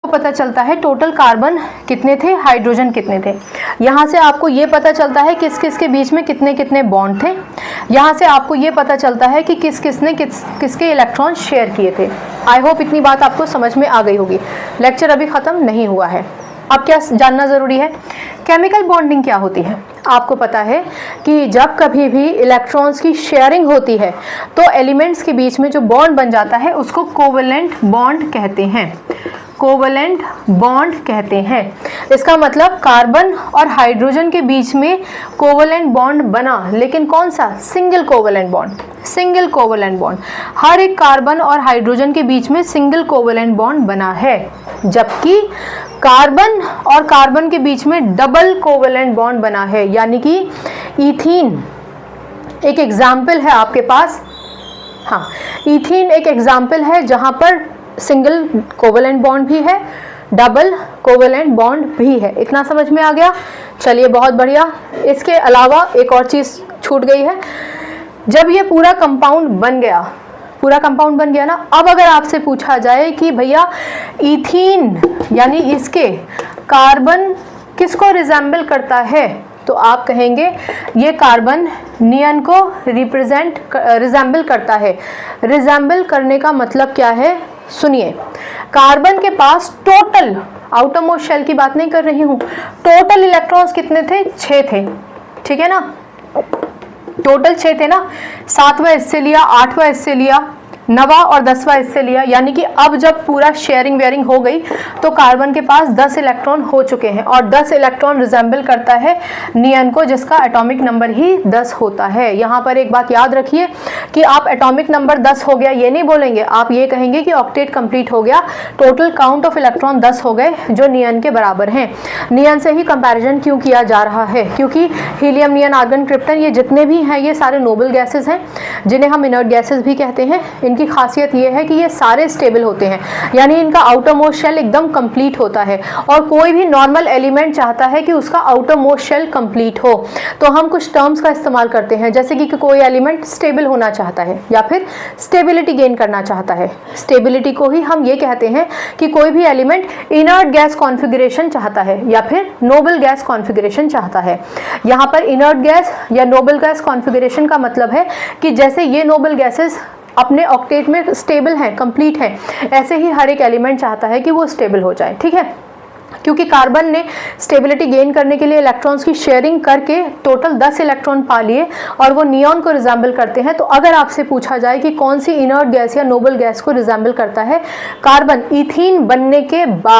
पता चलता है टोटल कार्बन कितने थे, हाइड्रोजन कितने थे। यहाँ से आपको ये पता चलता है किस किस के बीच में कितने कितने बॉन्ड थे। यहाँ से आपको ये पता चलता है कि किस किसने किसके इलेक्ट्रॉन शेयर किए थे। आई होप इतनी बात आपको समझ में आ गई होगी। लेक्चर अभी ख़त्म नहीं हुआ है। अब क्या जानना ज़रूरी है, केमिकल बॉन्डिंग क्या होती है। आपको पता है कि जब कभी भी इलेक्ट्रॉन्स की शेयरिंग होती है तो एलिमेंट्स के बीच में जो बॉन्ड बन जाता है उसको कोवेलेंट बॉन्ड कहते हैं। कोवेलेंट बॉन्ड कहते हैं। इसका मतलब कार्बन और हाइड्रोजन के बीच में कोवेलेंट बॉन्ड बना, लेकिन कौन सा, single covalent bond. Single covalent bond, हर एक कार्बन और हाइड्रोजन के बीच में सिंगल कोवेलेंट बॉन्ड बना है, जबकि कार्बन और कार्बन के बीच में डबल कोवेलेंट बॉन्ड बना है। यानी कि ईथीन एक एग्जाम्पल है आपके पास, हाँ ईथीन एक एग्जाम्पल है जहां पर सिंगल कोवेलेंट बॉन्ड भी है, डबल कोवेलेंट बॉन्ड भी है। इतना समझ में आ गया, चलिए बहुत बढ़िया। इसके अलावा एक और चीज़ छूट गई है। जब ये पूरा कंपाउंड बन गया, पूरा कंपाउंड बन गया ना, अब अगर आपसे पूछा जाए कि भैया ईथीन यानी इसके कार्बन किसको रिजेंबल करता है, तो आप कहेंगे ये कार्बन नियन को रिजेंबल करता है। रिजेंबल करने का मतलब क्या है, सुनिए। कार्बन के पास टोटल, आउटरमोस्ट शेल की बात नहीं कर रही हूं, टोटल इलेक्ट्रॉन्स कितने थे, 6 थे, ठीक है ना, टोटल 6 थे ना। 7वां इससे लिया, 8वां इससे लिया, 9वां और 10वां इससे लिया। यानी कि अब जब पूरा शेयरिंग वेयरिंग हो गई तो कार्बन के पास 10 इलेक्ट्रॉन हो चुके हैं और 10 इलेक्ट्रॉन रिजेंबल करता है नियन को, जिसका एटॉमिक नंबर ही 10 होता है। यहाँ पर एक बात याद रखिए कि आप एटॉमिक नंबर 10 हो गया ये नहीं बोलेंगे, आप ये कहेंगे कि ऑक्टेट कंप्लीट हो गया, टोटल काउंट ऑफ इलेक्ट्रॉन 10 हो गए जो नियन के बराबर हैं। नियन से ही कंपेरिजन क्यों किया जा रहा है, क्योंकि हीलियम, नियन, आर्गन, क्रिप्टन ये जितने भी हैं ये सारे नोबल गैसेज हैं, जिन्हें हम इनर्ट गैसेज भी कहते हैं। इनकी खासियत ये है कि ये सारे स्टेबल होते हैं, यानी इनका आउटर मोस्ट शेल एकदम कंप्लीट होता है। और कोई भी नॉर्मल एलिमेंट चाहता है कि उसका आउटर मोस्ट शेल कंप्लीट हो, तो हम कुछ टर्म्स का इस्तेमाल करते हैं, जैसे कि कोई एलिमेंट स्टेबल होना चाहता है या फिर स्टेबिलिटी गेन करना चाहता है। स्टेबिलिटी को ही हम ये कहते हैं कि कोई भी एलिमेंट इनर्ट गैस कॉन्फ़िगरेशन चाहता है या फिर नोबल गैस कॉन्फ़िगरेशन चाहता है। यहाँ पर इनर्ट गैस या नोबल गैस कॉन्फ़िगरेशन का मतलब है कि जैसे ये नोबल गैसेस अपने ऑक्टेट में स्टेबल हैं, कंप्लीट हैं, ऐसे ही हर एक एलिमेंट चाहता है कि वो स्टेबल हो जाए, ठीक है। क्योंकि कार्बन ने स्टेबिलिटी गेन करने के लिए इलेक्ट्रॉन्स की शेयरिंग करके टोटल 10 इलेक्ट्रॉन पा लिए और वो नियॉन को रिजेंबल करते हैं। तो अगर आपसे पूछा जाए कि कौन सी इनर्ट गैस या नोबल गैस को रिजेंबल करता है, कार्बन ईथीन बनने के बाद